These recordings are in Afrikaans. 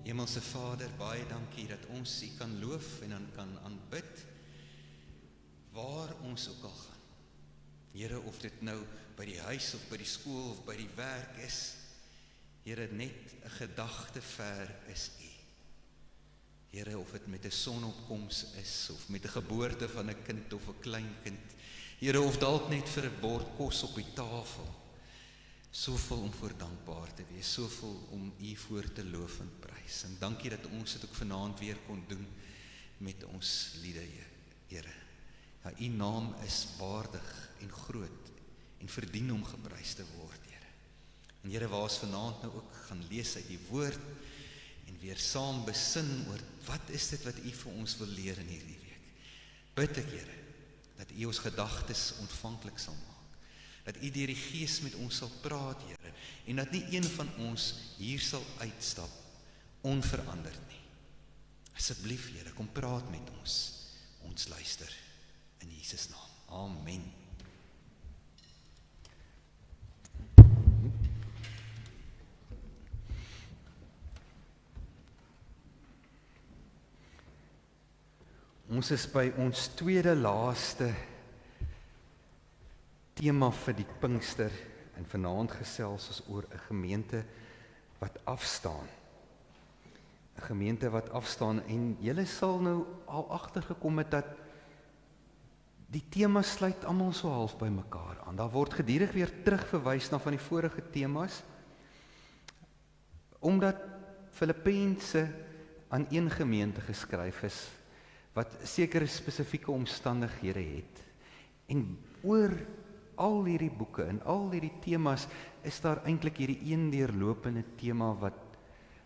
Hemelse Vader, baie dankie dat ons U kan loof en dan kan aanbid, waar ons ook al gaan. Here, of dit nou by die huis of by die skool of by die werk is, Here, net 'n gedagte ver is U. Here, of dit met 'n sonopkoms is, of met 'n geboorte van 'n kind of 'n kleinkind, Here, of dalk net vir 'n bord kos op die tafel, soveel om voor dankbaar te wees, soveel om U voor te loof en prys. En dankie dat ons dit ook vanaand weer kon doen met ons liede, Here. Ja, U naam is waardig en groot en verdien om geprys te word, Here. En Here, waar ons vanaand nou ook gaan lees uit die woord en weer saam besin oor wat is dit wat U vir ons wil leer in hierdie week. Bid ek, Here, dat U ons gedagtes ontvanklik sal maak. Dat U deur die Gees met ons sal praat, Here, en dat nie een van ons hier sal uitstap onveranderd nie. Asseblief, Here, kom praat met ons. Ons luister in Jesus naam. Amen. Ons is by ons tweede laaste tema vir die Pinkster en vanaand gesels ons oor 'n gemeente wat afstaan. 'n Gemeente wat afstaan en julle sal nou al agtergekom het dat die temas sluit almal so half by mekaar aan. Daar word gedurig weer terugverwys na van die vorige temas, omdat Filippense aan een gemeente geskryf is wat sekere spesifieke omstandighede het. En oor al hierdie boeke en al hierdie temas is daar eintlik hierdie een deurlopende tema wat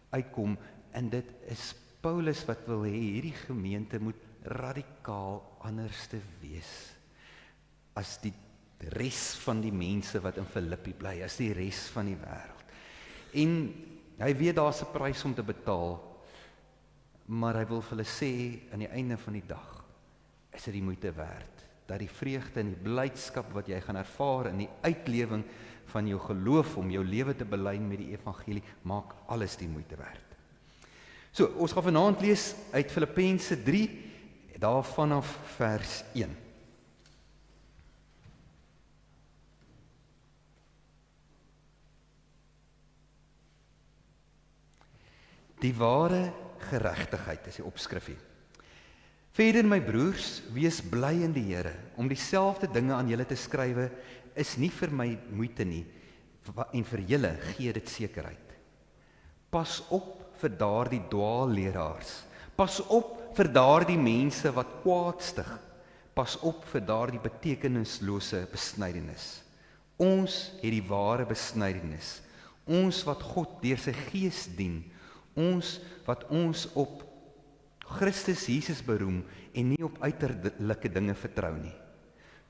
uitkom, en dit is Paulus wat wil hê hierdie gemeente moet radikaal anders te wees as die res van die mense wat in Filippi bly, as die res van die wêreld. En hy weet daar's 'n prys om te betaal, maar hy wil vir hulle sê, aan die einde van die dag, is dit die moeite werd, dat die vreugde en die blydskap wat jy gaan ervaar in die uitlewing van jou geloof, om jou lewe te belyn met die evangelie, maak alles die moeite werd. So, ons gaan vanaand lees uit Filippense 3, daar vanaf vers 1. Die ware geregtigheid is die opskrif hier. Verder, my broers, wees bly in die Here. Om dieselfde dinge aan julle te skrywe is nie vir my moeite nie, en vir julle gee dit sekerheid. Pas op vir daardie dwaalleraars. Pas op vir daardie mense wat kwaadstig. Pas op vir daardie betekenislose besnydenis. Ons het die ware besnydenis. Ons wat God deur sy Gees dien. Ons wat ons op Christus Jesus beroem en nie op uiterlike dinge vertrou nie.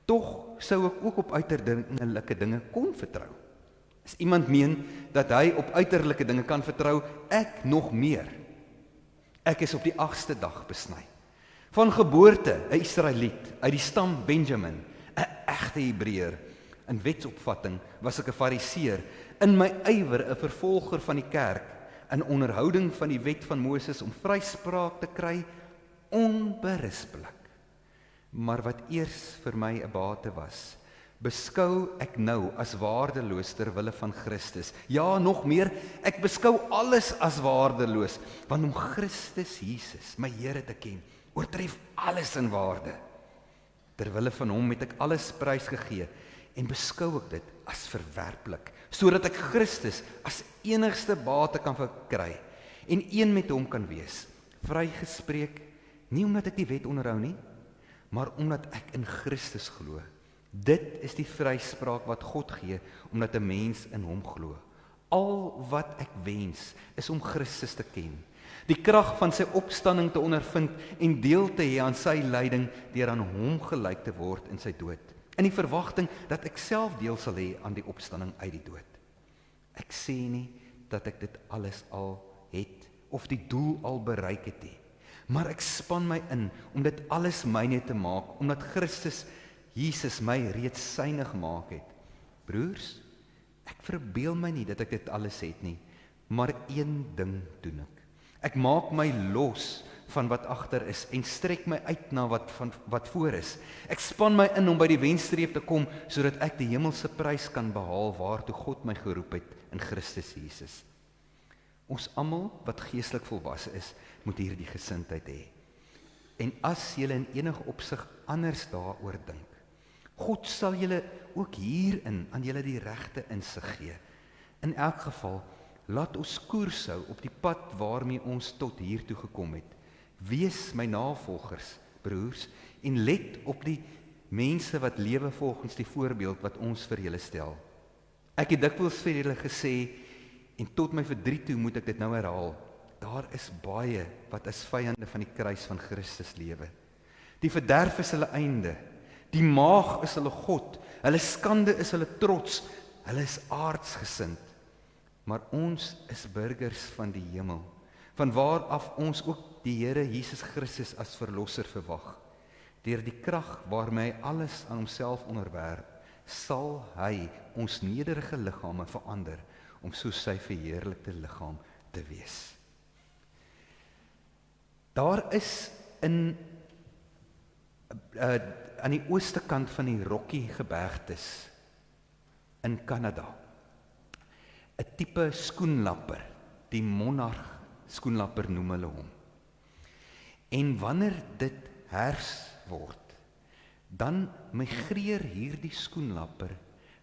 Tog sou ek ook op uiterlike dinge kon vertrou. As iemand meen dat hy op uiterlike dinge kan vertrou, ek nog meer. Ek is op die 8ste dag besny. Van geboorte 'n Israeliet, uit die stam Benjamin, 'n egte Hebreër. In wetsopvatting was ek 'n Fariseer, in my ywer 'n vervolger van die kerk, in onderhouding van die wet van Moses om vryspraak te kry, onberispelik. Maar wat eers vir my 'n bate was, beskou ek nou as waardeloos ter wille van Christus. Ja, nog meer, ek beskou alles as waardeloos, want om Christus Jesus, my Here te ken, oortref alles in waarde. Ter wille van hom het ek alles prysgegee, en beskou ek dit as verwerplik, sodat ek Christus as enigste bate kan verkry, en een met hom kan wees, vrygespreek, nie omdat ek die wet onderhou nie, maar omdat ek in Christus glo. Dit is die vryspraak wat God gee, omdat 'n mens in hom glo. Al wat ek wens, is om Christus te ken, die krag van sy opstanding te ondervind, en deel te hê aan sy lyding, deur aan hom gelyk te word in sy dood, in die verwagting dat ek self deel sal hê aan die opstanding uit die dood. Ek sê nie dat ek dit alles al het, of die doel al bereik het nie, maar ek span my in om dit alles myne te maak, omdat Christus Jesus my reeds syne gemaak het. Broers, ek verbeel my nie dat ek dit alles het nie, maar een ding doen ek. Ek maak my los van wat agter is en strek my uit na wat voor is. Ek span my in om by die wenstreep te kom sodat ek die hemelse prys kan behaal waartoe God my geroep het in Christus Jesus. Ons almal wat geestelik volwasse is, moet hierdie gesindheid hê. En as julle in enige opsig anders daaroor dink, God sal julle ook hierin aan julle die regte insig gee. In elk geval, laat ons koers hou op die pad waarmee ons tot hier toe gekom het. Wees my navolgers, broers, en let op die mense wat lewe volgens die voorbeeld wat ons vir julle stel. Ek het dikwels vir julle gesê, en tot my verdriet toe moet ek dit nou herhaal, daar is baie wat as vyande van die kruis van Christus lewe. Die verderf is hulle einde, die maag is hulle God, hulle skande is hulle trots, hulle is aardsgesind. Maar ons is burgers van die hemel, van waar af ons ook die Here Jesus Christus as verlosser verwag. Deur die krag waarmee hy alles aan homself onderwerp, sal hy ons nederige liggame verander, om so sy verheerlikte liggaam te wees. Daar is aan die ooste kant van die Rocky gebergtes in Kanada 'n tipe skoenlapper, die monarch skoenlapper noem hulle hom. En wanneer dit herfs word, dan migreer hierdie skoenlapper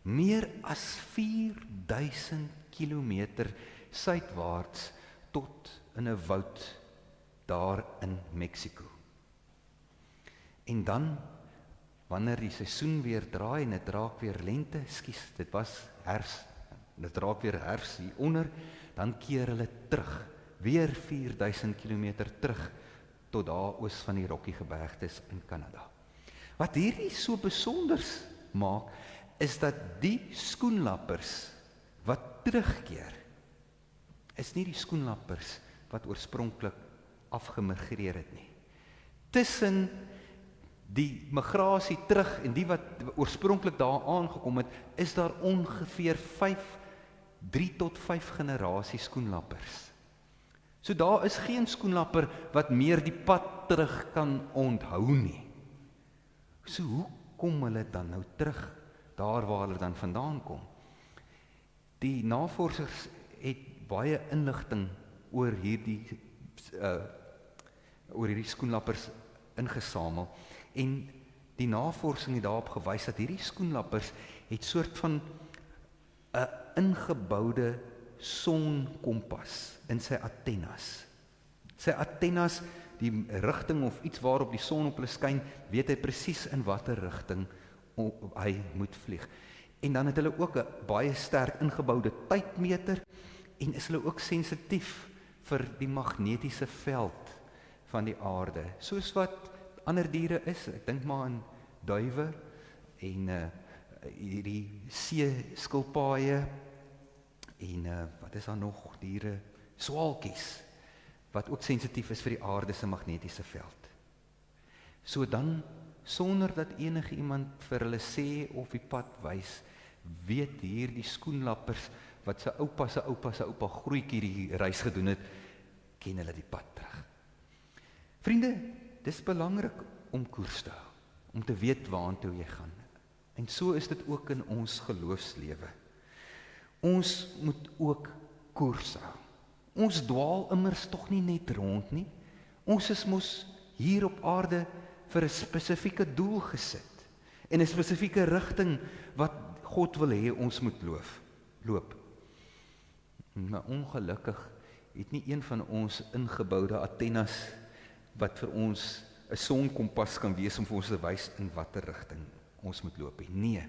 meer as 4000 kilometer suidwaarts tot in 'n woud daar in Mexiko. En dan, wanneer die seisoen weer draai en dit raak weer lente, dit was herfs, dit raak weer herfs hieronder, dan keer hulle terug, weer 4000 kilometer terug, tot daar oos van die Rocky gebergtes in Kanada. Wat hierdie so besonders maak, is dat die skoenlappers wat terugkeer, is nie die skoenlappers wat oorspronklik afgemigreer het nie. Tussen die migrasie terug en die wat oorspronklik daar aangekom het, is daar ongeveer 3 tot 5 generasie skoenlappers. So daar is geen skoenlapper wat meer die pad terug kan onthou nie. So hoe kom hulle dan nou terug, daar waar hulle dan vandaan kom? Die navorsers het baie inligting oor hierdie skoenlappers ingesamel, en die navorsing het daarop gewys dat hierdie skoenlappers het soort van 'n ingeboude sonkompas in sy antennes. Sy antennes, die rigting of iets waarop die son op hulle skyn, weet hy presies in watter rigting hy moet vlieg. En dan het hulle ook 'n baie sterk ingeboude tydmeter, en is hulle ook sensitief vir die magnetiese veld van die aarde, soos wat ander diere is. Ek dink maar aan duwe en hierdie seeskilpaaie en wat is daar nog, diere, swaalkies, wat ook sensitief is vir die aarde se magnetiese veld. So dan, sonder dat enige iemand vir hulle sê of die pad wys, weet hierdie skoenlappers wat sy oupa se oupa se oupa grootjie die reis gedoen het, ken hulle die pad terug. Vriende, dis belangrik om koers te hou, om te weet waartoe jy gaan. En so is dit ook in ons geloofslewe. Ons moet ook koers hou. Ons dwaal immers tog nie net rond nie. Ons is mos hier op aarde vir 'n spesifieke doel gesit, en 'n spesifieke rigting wat God wil hê ons moet loop. Maar ongelukkig het nie een van ons ingeboude antennes wat vir ons 'n sonkompas kan wees om vir ons te wys in watter rigting ons moet loop. Nee.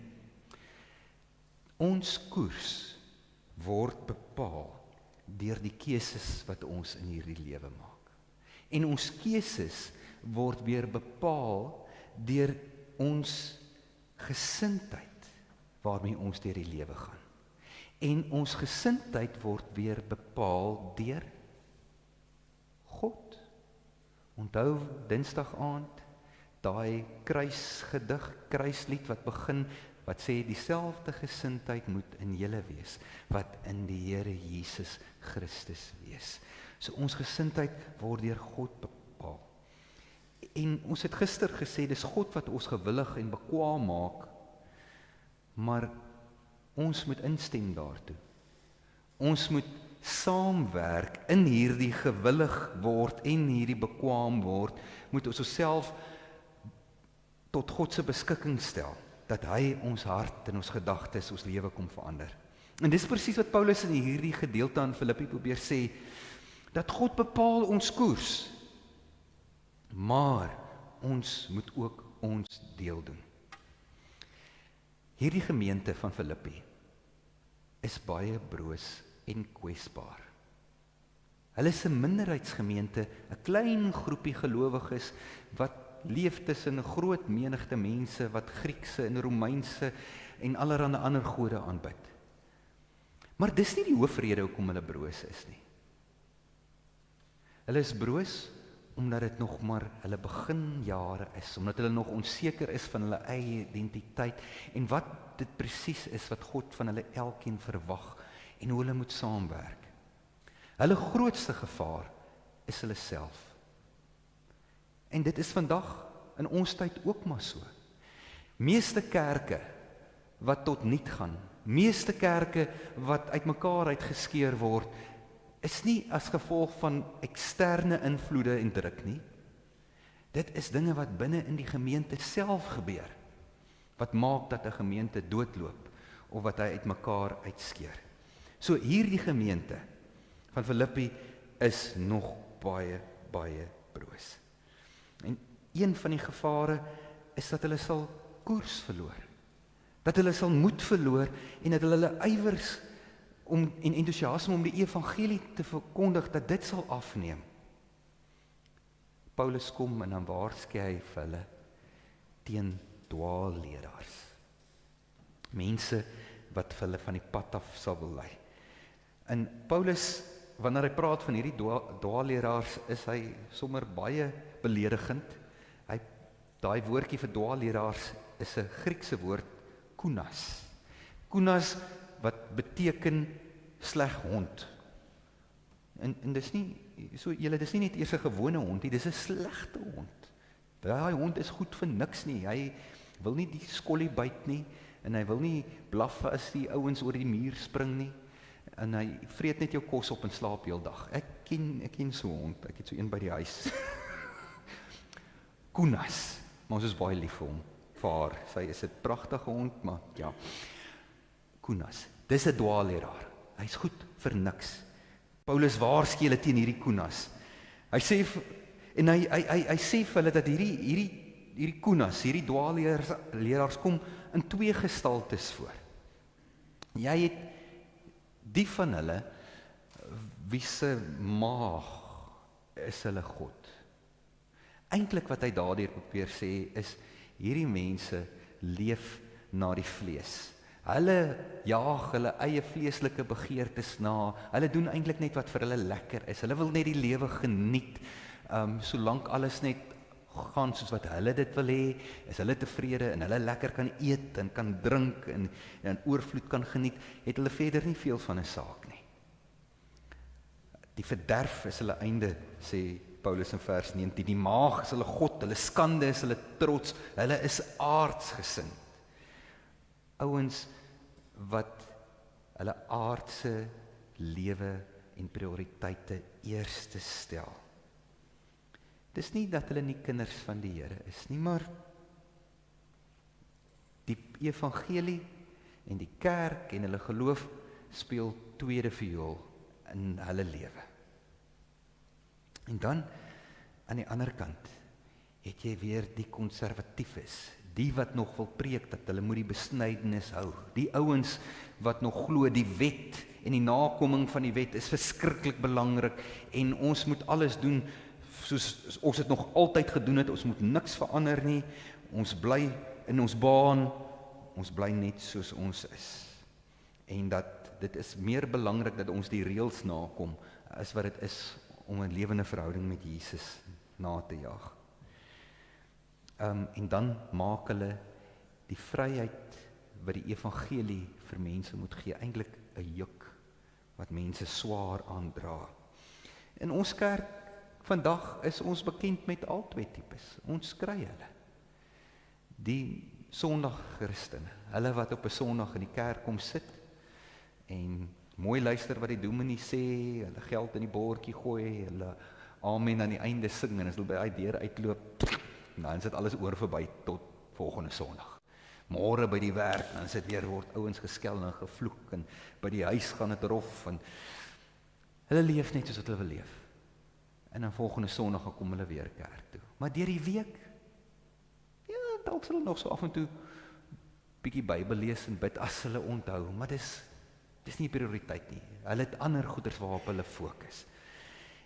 Ons koers word bepaal deur die keuses wat ons in hierdie lewe maak. En ons keuses word weer bepaal deur ons gesindheid waarmee ons deur die lewe gaan. En ons gesindheid word weer bepaal deur God. Onthou Dinsdag aand daai kruisgedig, kruislied wat begin, wat sê dieselfde gesindheid moet in julle wees, wat in die Here Jesus Christus wees. So ons gesindheid word deur God bepaal. En ons het gister gesê, dis God wat ons gewillig en bekwaam maak, maar ons moet instem daartoe. Ons moet saamwerk in hierdie gewillig word en hierdie bekwaam word, moet ons osself tot God se beskikking stel, dat hy ons hart en ons gedagtes, ons lewe kom verander. En dis presies wat Paulus in hierdie gedeelte aan Filippi probeer sê, dat God bepaal ons koers, maar ons moet ook ons deel doen. Hierdie gemeente van Filippi is baie broos en kwesbaar. Hulle is 'n minderheidsgemeente, 'n klein groepie gelowiges wat leef tussen 'n groot menigte mense wat Griekse en Romeinse en allerlei ander gode aanbid. Maar dis nie die hoofrede hoekom hulle broos is nie. Hulle is broos omdat dit nog maar hulle beginjare is, omdat hulle nog onseker is van hulle eie identiteit en wat dit presies is wat God van hulle elkeen verwag en hoe hulle moet saamwerk. Hulle grootste gevaar is hulle self. En dit is vandag in ons tyd ook maar so. Meeste kerke wat tot niet gaan, meeste kerke wat uitmekaar uitgeskeur word, is nie as gevolg van eksterne invloede en druk nie. Dit is dinge wat binne in die gemeente self gebeur, wat maak dat 'n gemeente doodloop, of wat hy uitmekaar uitskeur. So hierdie gemeente van Filippi is nog baie, baie broos. En een van die gevare is dat hulle sal koers verloor. Dat hulle sal moed verloor en dat hulle ywer en entoesiasme om die evangelie te verkondig, dat dit sal afneem. Paulus kom en dan waarsku hy vir hulle teen dwaalleraars. Mense wat vir hulle van die pad af sal wil lei. En Paulus, wanneer hy praat van hierdie dwaalleraars, is hy sommer baie beledigend. Daai woordjie vir dwaalleraars is 'n Griekse woord, kunas. Kunas wat beteken sleg hond. En dis nie so dis nie net eers 'n gewone hond nie, dis 'n slegte hond. Daai hond is goed vir niks nie. Hy wil nie die skollie byt nie en hy wil nie blaf as die ouens oor die muur spring nie. En hy vreet net jou kos op en slaap heeldag. Ek ken so 'n hond. Ek het so een by die huis. Kunas. Maar ons is baie lief vir hom. Vir haar. Sy is 'n pragtige hond, maar ja. Kunas. Dis 'n dwaalleraar. Hy's goed vir niks. Paulus waarsku hulle teen hierdie kunas. Hy sê hy sê vir hulle dat hierdie kunas, hierdie dwaalleraars kom in twee gestaltes voor. Jy het die van hulle wie se maag is hulle God. Eintlik wat hy daardeur probeer sê is hierdie mense leef na die vlees. Hulle jaag hulle eie vleeslike begeertes na. Hulle doen eintlik net wat vir hulle lekker is. Hulle wil net die lewe geniet. Solank alles net gaan soos wat hulle dit wil hê, is hulle tevrede en hulle lekker kan eet en kan drink en oorvloed kan geniet, het hulle verder nie veel van 'n saak nie. Die verderf is hulle einde, sê Paulus in vers 19. Die maag is hulle God, hulle skande is hulle trots, hulle is aardsgesind. Ouens wat hulle aardse lewe en prioriteite eerste stel. Dis nie dat hulle nie kinders van die Here is nie, maar die evangelie en die kerk en hulle geloof speel tweede viool in hulle lewe. En dan aan die ander kant het jy weer die konservatiefes, die wat nog wil preek dat hulle moet die besnydenis hou, die ouens wat nog glo die wet en die nakoming van die wet is verskriklik belangrik en ons moet alles doen soos ons het nog altyd gedoen het, ons moet niks verander nie, ons bly in ons baan, ons bly net soos ons is. En dat dit is meer belangrik dat ons die reëls nakom as wat dit is om 'n lewende verhouding met Jesus na te jaag. En dan maak hulle die vryheid wat die evangelie vir mense moet gee, eintlik 'n juk wat mense swaar aandra. In ons kerk vandag is ons bekend met al twee tipes. Ons kry hulle. Die Sondagchristene, hulle wat op 'n Sondag in die kerk kom sit en mooi luister wat die dominee sê, hulle geld in die bordjie gooi, hulle amen aan die einde sing, en as hulle by daai deur uitloop, dan sit alles oor verby tot volgende Sondag. Môre by die werk, dan sit weer word ouens geskel en gevloek, en by die huis gaan dit rof, en hulle leef net soos wat hulle wil leef. En dan volgende Sondag kom hulle weer kerk toe. Maar deur die week, ja, dalk sal hulle nog so af en toe bietjie Bybel lees en bid as hulle onthou, maar dis nie prioriteit nie. Hulle het ander goeders waarop hulle fokus.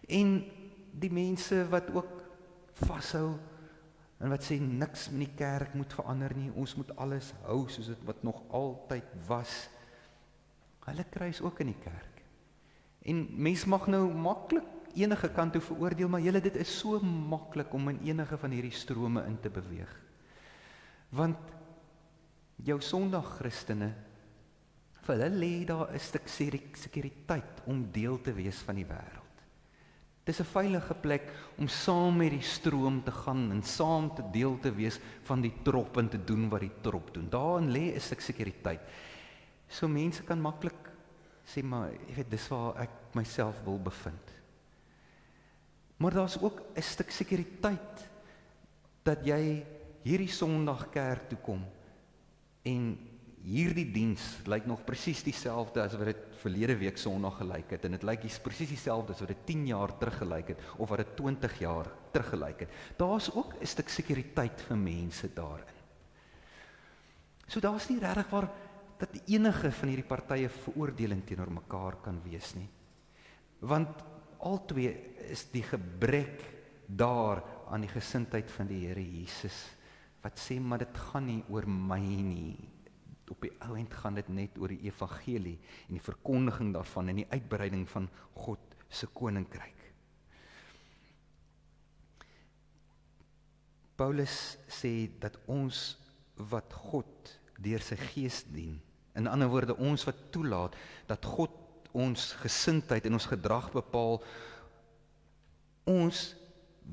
En die mense wat ook vashou en wat sê niks in die kerk moet verander nie, ons moet alles hou soos dit wat nog altyd was, hulle kruis ook in die kerk. En mens mag nou maklik enige kant toe veroordeel, maar julle, dit is so maklik om in enige van hierdie strome in te beweeg. Want jou Sondagchristene, vir hulle lê daar 'n stuk sekuriteit om deel te wees van die wêreld. Dis 'n veilige plek om saam met die stroom te gaan en saam te deel te wees van die trop en te doen wat die trop doen. Daarin lê 'n stuk sekuriteit. So mense kan maklik sê, maar jy weet, dis waar ek myself wil bevind. Maar daar's ook 'n stuk sekuriteit dat jy hierdie Sondag kerk toe kom en hierdie diens lyk nog presies dieselfde as wat dit verlede week Sondag gelyk het, en dit lyk presies dieselfde as wat dit 10 jaar terug gelyk het, of wat dit 20 jaar terug gelyk het. Daar's ook 'n stuk sekuriteit vir mense daarin. So daar's nie regtig waar dat enige van hierdie partye veroordeling teenoor mekaar kan wees nie. Want albei is die gebrek daar aan die gesindheid van die Here Jesus, wat sê, maar dit gaan nie oor my nie. Op die ou end gaan dit net oor die evangelie en die verkondiging daarvan en die uitbreiding van God se koninkryk. Paulus sê dat ons wat God deur sy gees dien, in ander woorde, ons wat toelaat dat God ons gesindheid en ons gedrag bepaal, ons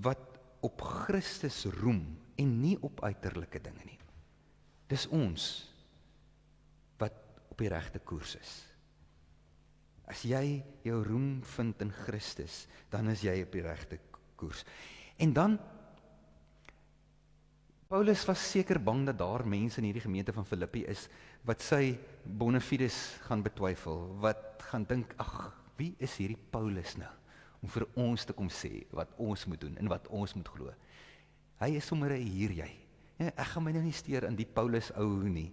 wat op Christus roem en nie op uiterlike dinge nie. Dis ons wat op die regte koers is. As jy jou roem vind in Christus, dan is jy op die regte koers. En dan, Paulus was seker bang dat daar mense in hierdie gemeente van Filippi is, wat sy bona fides gaan betwyfel, wat gaan dink, ag, wie is hierdie Paulus nou, om vir ons te kom sê, wat ons moet doen, en wat ons moet glo. Hy is sommer hier jy. Ja, ek gaan my nou nie steur in die Paulus ou nie.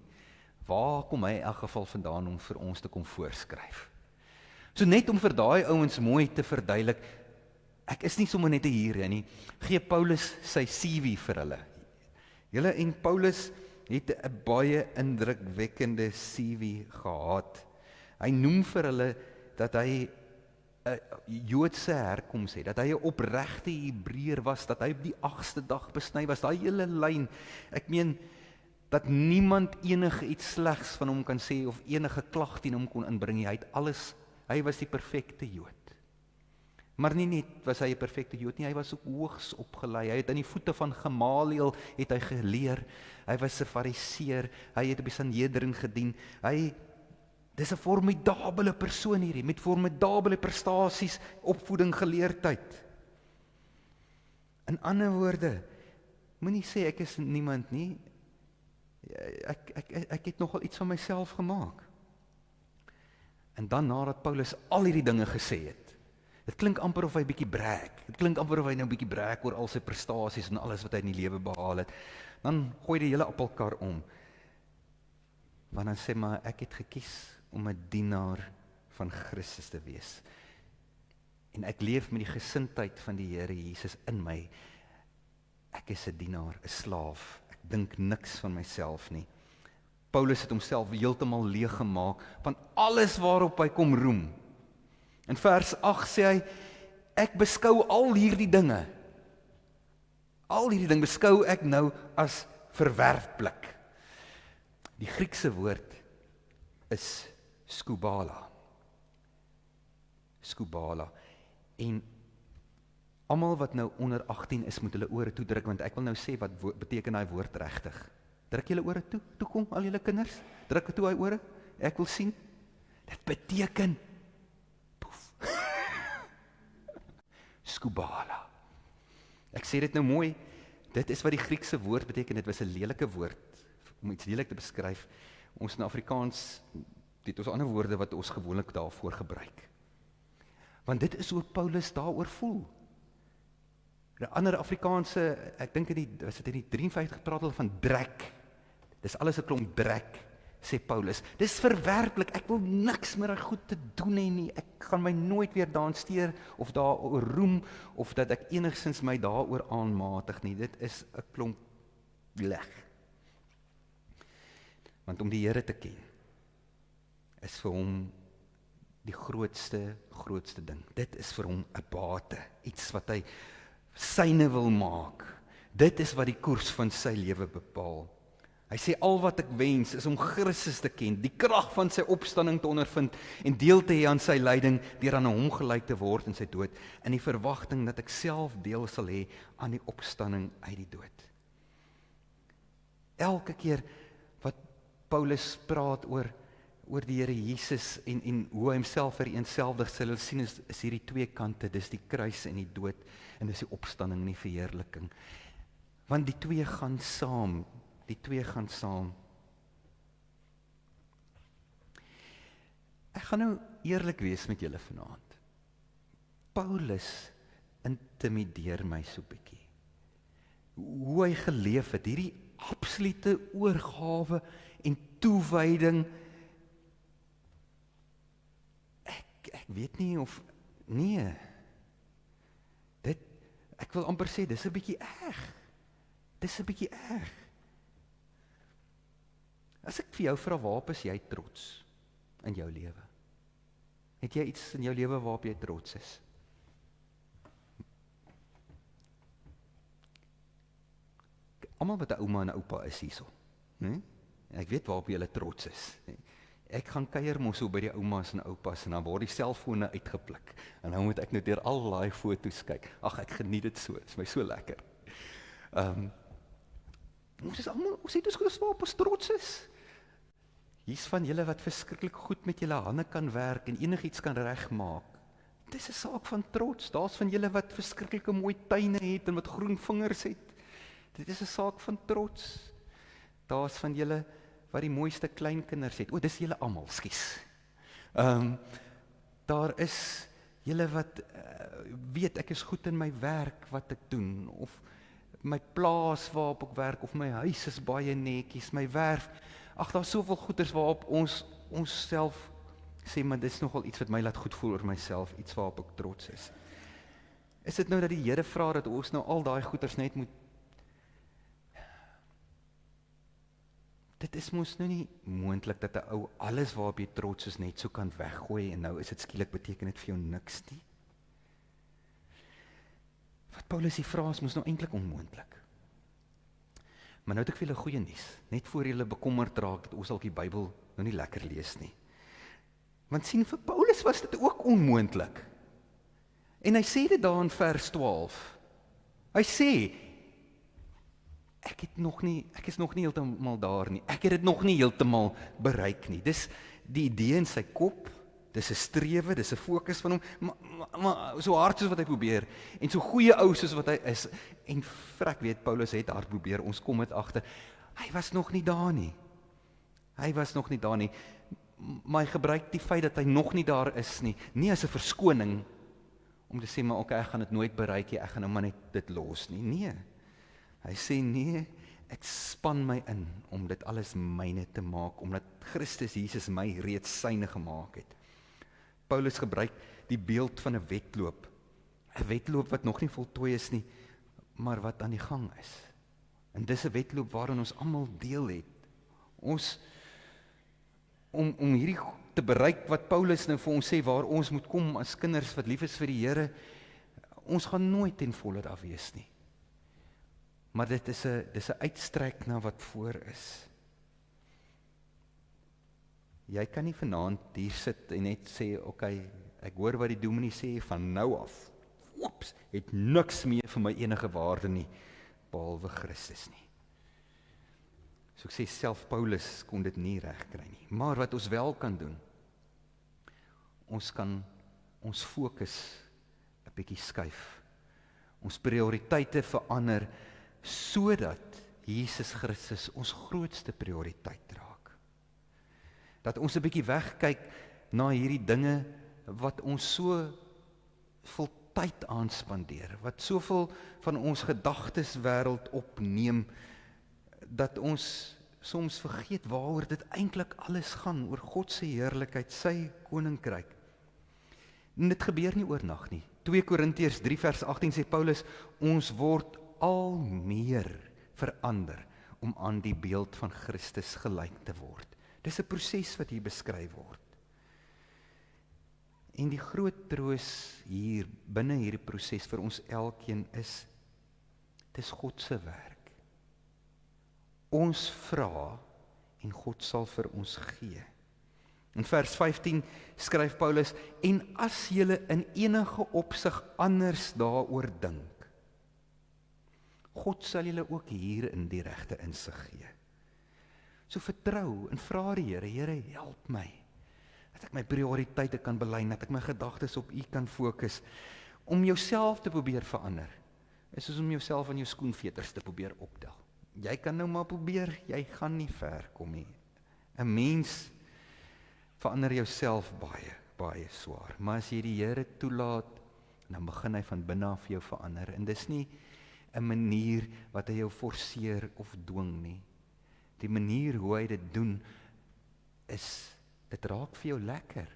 Waar kom hy in elk geval vandaan om vir ons te kom voorskryf? So net om vir daai ouens mooi te verduidelik, ek is nie sommer net hier nie, gee Paulus sy CV vir hulle. Julle, en Paulus het 'n baie indrukwekkende CV gehad. Hy noem vir hulle dat hy 'n Joodse herkoms het, dat hy 'n opregte Hebreër was, dat hy op die 8ste dag besny was, daai hele lyn. Ek meen, dat niemand enige iets slegs van hom kan sê, of enige klag teen hom kon inbring. Hy was die perfekte Jood. Maar nie net was hy 'n perfekte Jood nie, hy was ook hoogs opgelei. Hy het aan die voete van Gamaliel het hy geleer. Hy was 'n Fariseer, hy het op die Sanhedrin gedien. Dis 'n formidabele persoon hierdie, met formidabele prestasies, opvoeding, geleerdheid. In ander woorde, moenie sê ek is niemand nie. Ek het nogal iets van myself gemaak. En dan nadat Paulus al hierdie dinge gesê het, dit klink amper of hy bietjie brag. Dit klink amper of hy nou bietjie brag oor al sy prestasies en alles wat hy in die lewe behaal het. Dan gooi die hele appelkar om. Want dan sê maar, ek het gekies om 'n dienaar van Christus te wees. En ek leef met die gesindheid van die Here Jesus in my. Ek is 'n dienaar, 'n slaaf. Ek dink niks van myself nie. Paulus het homself heeltemal leeg gemaak van alles waarop hy kom roem. In vers 8 sê hy, ek beskou al hierdie dinge beskou ek nou as verwerplik. Die Griekse woord is skubala. Skubala. En almal wat nou onder 18 is, moet hulle ore toedruk, want ek wil nou sê wat beteken daai woord regtig. Druk julle ore toe, toe kom al julle kinders, druk toe daai ore, ek wil sien. Dit beteken, poef, skubala. Ek sê dit nou mooi, dit is wat die Griekse woord beteken, dit was 'n lelike woord, om iets lelik te beskryf. Ons in Afrikaans, het ons ander woorde wat ons gewoonlik daarvoor gebruik. Want dit is hoe Paulus daaroor voel. Die ander Afrikaanse, ek dink in die 53 praat hulle van drek. Dis alles 'n klomp drek, sê Paulus. Dis verwerplik, ek wil niks met daai goed te doen hê nie. Ek gaan my nooit weer daaraan steur of daaroor roem of dat ek enigstens my daaroor aanmatig nie. Dit is 'n klomp leg. Want om die Here te ken is vir hom die grootste ding. Dit is vir hom 'n bate, iets wat hy syne wil maak. Dit is wat die koers van sy lewe bepaal. Hy sê al wat ek wens is om Christus te ken, die krag van sy opstanding te ondervind en deel te hê aan sy lyding deur aan hom gelyk te word in sy dood, in die verwagting dat ek self deel sal hê aan die opstanding uit die dood. Elke keer wat Paulus praat oor die Here Jesus en hoe hy homself vereenselwig, sal hulle sien is hierdie twee kante, dis die kruis en die dood en dis die opstanding en die verheerliking. Want die twee gaan saam. Ek gaan nou eerlik wees met julle vanaand. Paulus intimideer my so bietjie. Hoe hy geleef het, hierdie absolute oorgawe en toewyding. Ek weet nie of nee. Ek wil amper sê dis 'n bietjie erg. As ek vir jou vra, waarop is jy trots in jou lewe? Het jy iets in jou lewe waarop jy trots is? Almal wat 'n ouma en 'n oupa is hierso, né? Ek weet waarop jy trots is. Ek gaan kuier mos so by die oumas en oupas en dan word die selfone uitgepluk. En nou moet ek nou deur al daai foto's kyk. Ag, ek geniet dit so. Dit is my so lekker. Ons het ons goed waarop ons trots is. Hier's van julle wat verskriklik goed met julle hande kan werk en enigiets kan regmaak. Dit is 'n saak van trots. Daar's van julle wat verskriklike mooi tuine het en wat groen vingers het. Dit is 'n saak van trots. Daar's van julle wat die mooiste kleinkinders het. Dis julle almal, skus. Daar is julle wat weet ek is goed in my werk wat ek doen, of my plaas waarop ek werk, of my huis is baie netjies, my werf. Ag, daar's soveel goeders waarop ons self sê, maar dis nogal iets wat my laat goed voel oor myself, iets waarop ek trots is. Is dit nou dat die Here vra dat ons nou al daai goeders net moet. Dit is mos nou nie moontlik dat 'n ou alles waarop jy trots is net so kan weggooi en nou is dit skielik beteken dit vir jou niks nie. Wat Paulus hier vra is mos nou eintlik onmoontlik. Maar nou het ek vir julle goeie nuus, net voor julle bekommerd raak dat ons dalk die Bybel nou nie lekker lees nie. Want sien, vir Paulus was dit ook onmoontlik. En hy sê dit daar in vers 12. Hy sê, ek is nog nie heeltemal daar nie. Ek het dit nog nie heeltemal bereik nie. Dis die idee in sy kop, dis 'n strewe, dis 'n fokus van hom, maar so hard soos wat hy probeer, en so goeie ou soos wat hy is, en ek weet, Paulus het hard probeer, ons kom dit agter, hy was nog nie daar nie. Maar hy gebruik die feit dat hy nog nie daar is nie as 'n verskoning, om te sê, maar okay, ek gaan dit nooit bereik nie, ek gaan nou maar net dit los nie. Nee. Hy sê nee, ek span my in om dit alles myne te maak, omdat Christus Jesus my reeds syne gemaak het. Paulus gebruik die beeld van 'n wedloop. 'n Wedloop wat nog nie voltooi is nie, maar wat aan die gang is. En dis 'n wedloop waarin ons almal deel het. Ons om hierdie te bereik wat Paulus nou vir ons sê, waar ons moet kom as kinders wat lief is vir die Here, ons gaan nooit ten volle daar wees nie. Maar dis 'n uitstrek na wat voor is. Jy kan nie vanaand hier sit en net sê, okay, ek hoor wat die dominee sê van nou af. Oeps, het niks meer vir my enige waarde nie, behalwe Christus nie. So ek sê self Paulus kon dit nie regkry nie. Maar wat ons wel kan doen, ons kan ons fokus 'n bietjie skuif. Ons prioriteite verander sodat Jesus Christus ons grootste prioriteit raak. Dat ons 'n bietjie wegkyk na hierdie dinge wat ons so vol tyd aanspandeer, wat soveel van ons gedagteswêreld opneem, dat ons soms vergeet waaroor dit eintlik alles gaan, oor God se heerlikheid, sy koninkryk. En dit gebeur nie oornag nie. 2 Korintiërs 3 vers 18 sê Paulus, ons word al meer verander om aan die beeld van Christus gelyk te word. Dis 'n proses wat hier beskryf word. En die groot troos hier, binne hierdie proses vir ons elkeen is, dis God se werk. Ons vra en God sal vir ons gee. In vers 15 skryf Paulus, en as julle in enige opsig anders daaroor dink, God sal julle ook hier in die regte insig gee. So vertrou en vra die Here, Here, help my, dat ek my prioriteite kan belyn, dat ek my gedagtes op U kan fokus. Om jouself te probeer verander, is soos om jouself aan jou skoenveters te probeer optel. Jy kan nou maar probeer, jy gaan nie ver kom nie. 'n Mens verander jouself baie, baie swaar. Maar as jy die Here toelaat, dan begin hy van binne af jou verander. En dis nie 'n manier wat hy jou forceer of dwing nie. Die manier hoe hy dit doen, dit raak vir jou lekker.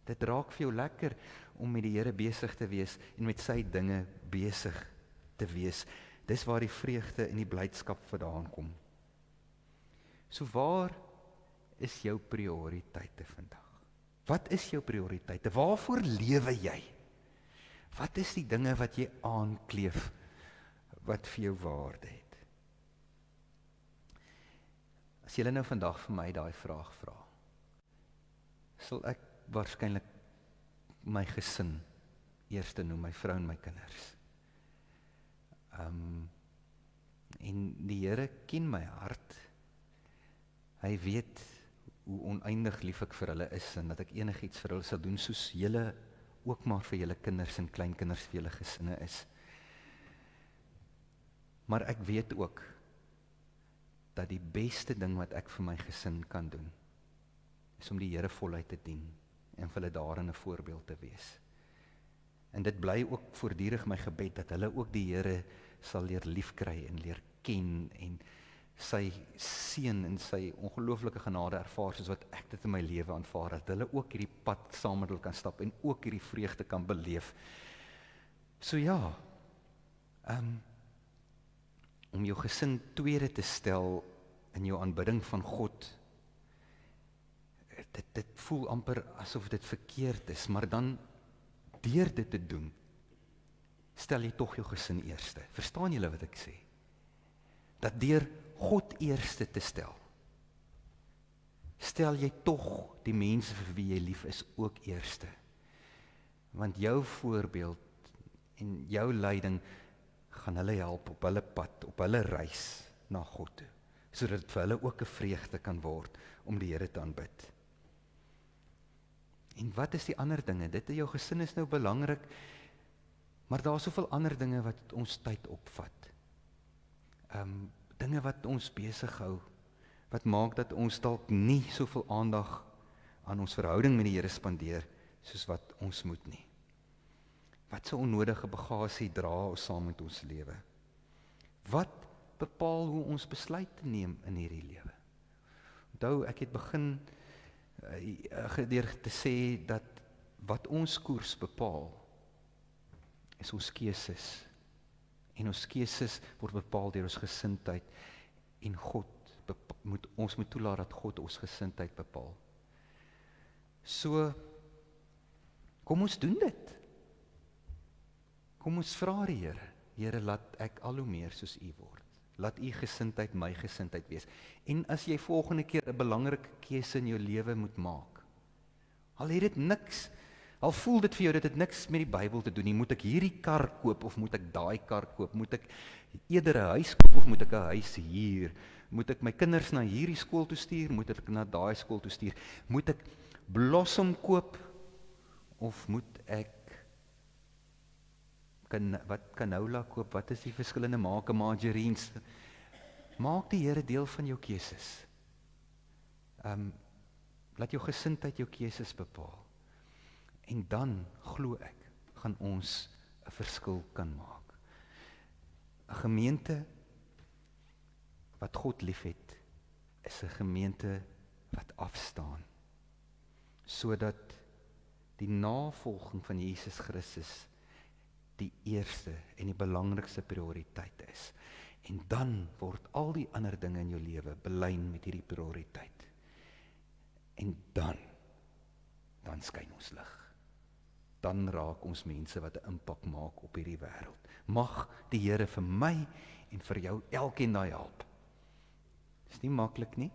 Dit raak vir jou lekker om met die Here besig te wees en met sy dinge besig te wees. Dis waar die vreugde en die blydskap vandaan kom. So waar is jou prioriteite vandag? Wat is jou prioriteite? Waarvoor lewe jy? Wat is die dinge wat jy aankleef, wat vir jou waarde het? As jy nou vandag vir my daai vraag vra, sal ek waarskynlik my gesin eerste noem, my vrou en my kinders. En die Here ken my hart. Hy weet hoe oneindig lief ek vir hulle is en dat ek enigiets vir hulle sal doen, soos julle ook maar vir julle kinders en kleinkinders vir julle gesinne is. Maar ek weet ook dat die beste ding wat ek vir my gesin kan doen, is om die Here voluit te dien en vir hulle daarin 'n voorbeeld te wees. En dit bly ook voortdurend my gebed dat hulle ook die Here sal leer liefkry en leer ken en sy seën en sy ongelooflike genade ervaar soos wat ek dit in my lewe aanvaar, dat hulle ook hierdie pad saam met hulle kan stap en ook hierdie vreugde kan beleef. So ja, om jou gesin tweede te stel in jou aanbidding van God, dit voel amper asof dit verkeerd is, maar dan deur dit te doen, stel jy tog jou gesin eerste. Verstaan julle wat ek sê? Dat deur God eerste te stel jy tog die mense vir wie jy lief is ook eerste. Want jou voorbeeld en jou leiding gaan hulle help op hulle pad, op hulle reis na God toe, sodat dit vir hulle ook 'n vreugde kan word om die Here te aanbid. En wat is die ander dinge? Jou gesin is nou belangrik, maar daar is soveel ander dinge wat ons tyd opvat. Dinge wat ons besig hou, wat maak dat ons dalk nie soveel aandag aan ons verhouding met die Here spandeer, soos wat ons moet nie. Wat 'n onnodige bagasie dra ons saam met ons lewe? Wat bepaal hoe ons besluite neem in hierdie lewe? Onthou, ek het begin deur te sê dat wat ons koers bepaal, is ons keuses. En ons keuses word bepaal deur ons gesindheid en ons moet toelaat dat God ons gesindheid bepaal. So, kom ons doen dit. Kom ons vra die Here, Here, laat ek al hoe meer soos U word. Laat u gesindheid my gesindheid wees. En as jy volgende keer 'n belangrike keuse in jou lewe moet maak, al het dit niks, al voel dit vir jou dat dit niks met die Bybel te doen nie, moet ek hierdie kar koop of moet ek daai kar koop? Moet ek eerder 'n huis koop of moet ek 'n huis huur? Moet ek my kinders na hierdie skool toe stuur? Moet ek na daai skool toe stuur? Moet ek Blossom koop of moet ek canola koop? Wat is die verskillende make margarines? Maak die Here deel van jou keuses. Laat jou gesindheid jou keuses bepaal. En dan, glo ek, gaan ons 'n verskil kan maak. 'n Gemeente wat God liefhet, is 'n gemeente wat afstaan, sodat die navolging van Jesus Christus die eerste en die belangrikste prioriteit is. En dan word al die ander dinge in jou lewe belyn met hierdie prioriteit. En dan skyn ons lig. Dan raak ons mense wat 'n impak maak op hierdie wêreld. Mag die Here vir my en vir jou elkeen daai help. Dis nie maklik nie.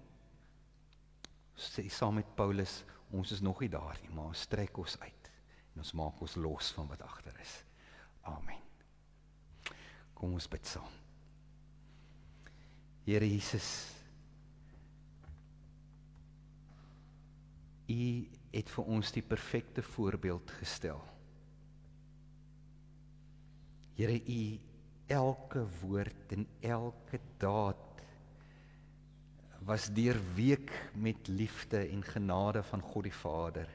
Sê saam met Paulus, ons is nog nie daar nie, maar ons strek ons uit en ons maak ons los van wat agter is. Amen. Kom ons bid saam. Here Jesus, U het vir ons die perfekte voorbeeld gestel. Here, U elke woord en elke daad was deurweek met liefde en genade van God die Vader.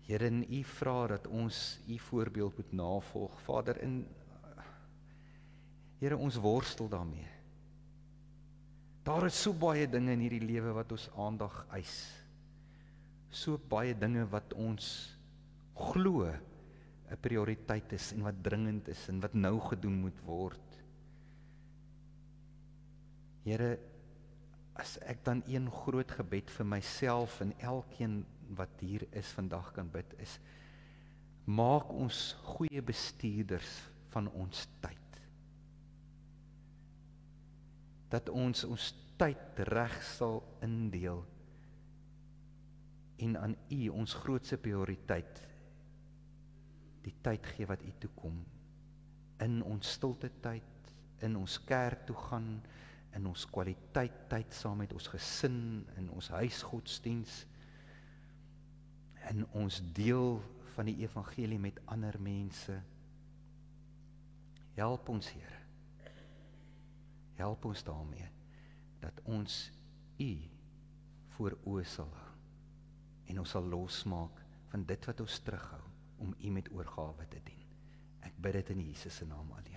Here, en U vra dat ons U voorbeeld moet navolg. Vader, Here, ons worstel daarmee. Daar is so baie dinge in hierdie lewe wat ons aandag eis. So baie dinge wat ons glo 'n prioriteit is en wat dringend is en wat nou gedoen moet word. Here, as ek dan een groot gebed vir myself en elkeen wat hier is vandag kan bid is, maak ons goeie bestuurders van ons tyd. Dat ons tyd reg sal indeel en aan U, ons grootste prioriteit, die tyd gee wat U toekom, in ons stilte tyd, in ons kerk toe gaan, in ons kwaliteit tyd saam met ons gesin, in ons huisgodsdiens, in ons deel van die evangelie met ander mense. Help ons, Here. Help ons daarmee, dat ons U voor oë sal hou, en ons sal losmaak van dit wat ons terughou, om U met oorgawe te dien. Ek bid dit in Jesus se naam alleen.